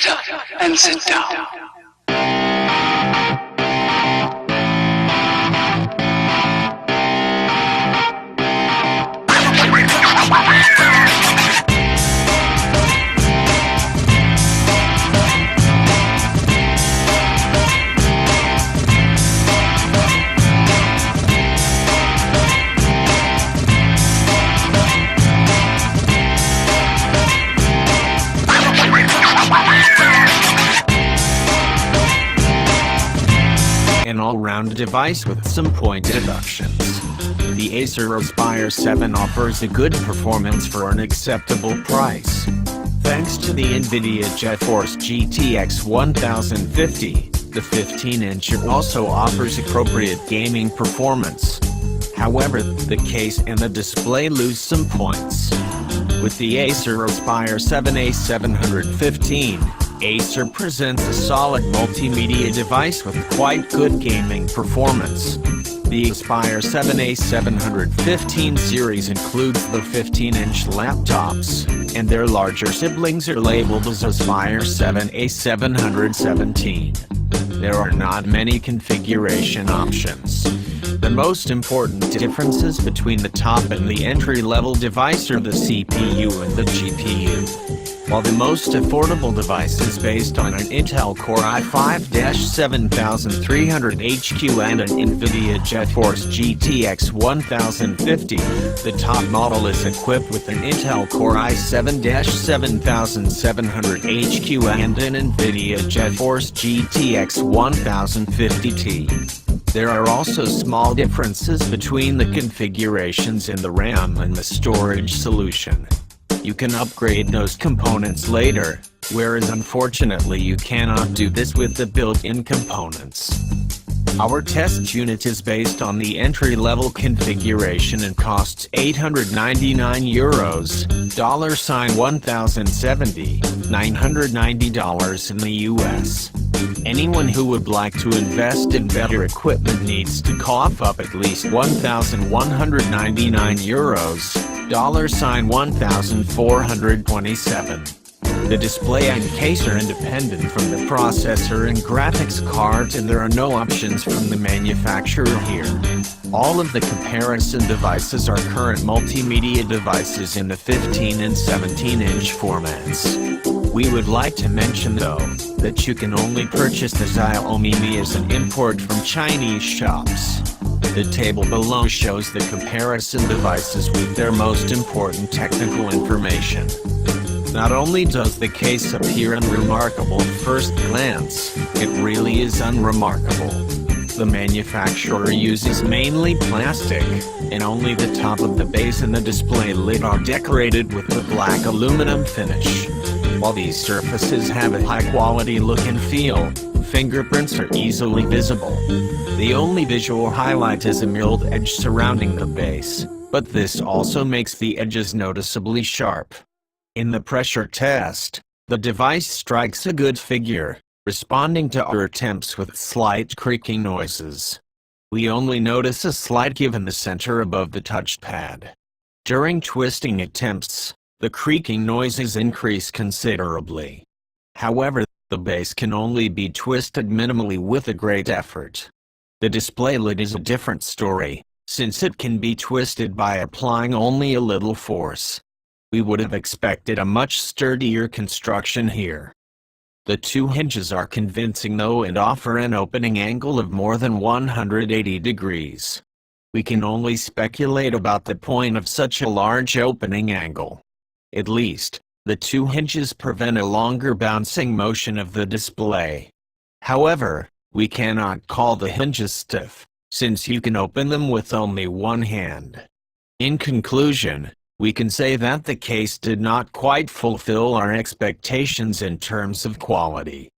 Shut up and sit down. An all-round device with some point deductions. The ACER Aspire 7 offers a good performance for an acceptable price. Thanks to the NVIDIA GeForce GTX 1050, the 15-inch also offers appropriate gaming performance. However, the case and the display lose some points. With the ACER Aspire 7 A715, ACER presents a solid multimedia device with quite good gaming performance. The Aspire 7 A715 series includes the 15-inch laptops, and their larger siblings are labeled as Aspire 7 A717. There are not many configuration options. The most important differences between the top and the entry-level device are the CPU and the GPU. While the most affordable device is based on an Intel Core i5-7300HQ and an NVIDIA GeForce GTX 1050, the top model is equipped with an Intel Core i7-7700HQ and an NVIDIA GeForce GTX 1050T. There are also small differences between the configurations in the RAM and the storage solution. You can upgrade those components later, whereas unfortunately you cannot do this with the built-in components. Our test unit is based on the entry-level configuration and costs €899, $1070, $990 in the US. Anyone who would like to invest in better equipment needs to cough up at least €1,199, $1,427. The display and case are independent from the processor and graphics cards, and there are no options from the manufacturer here. All of the comparison devices are current multimedia devices in the 15 and 17-inch formats. We would like to mention though, that you can only purchase the Xiaomi Mi as an import from Chinese shops. The table below shows the comparison devices with their most important technical information. Not only does the case appear unremarkable at first glance, it really is unremarkable. The manufacturer uses mainly plastic, and only the top of the base and the display lid are decorated with the black aluminum finish. While these surfaces have a high-quality look and feel, fingerprints are easily visible. The only visual highlight is a milled edge surrounding the base, but this also makes the edges noticeably sharp. In the pressure test, the device strikes a good figure, responding to our attempts with slight creaking noises. We only notice a slight give in the center above the touchpad. During twisting attempts, the creaking noises increase considerably. However, the base can only be twisted minimally with a great effort. The display lid is a different story, since it can be twisted by applying only a little force. We would have expected a much sturdier construction here. The two hinges are convincing though and offer an opening angle of more than 180 degrees. We can only speculate about the point of such a large opening angle. At least, the two hinges prevent a longer bouncing motion of the display. However, we cannot call the hinges stiff, since you can open them with only one hand. In conclusion, we can say that the case did not quite fulfill our expectations in terms of quality.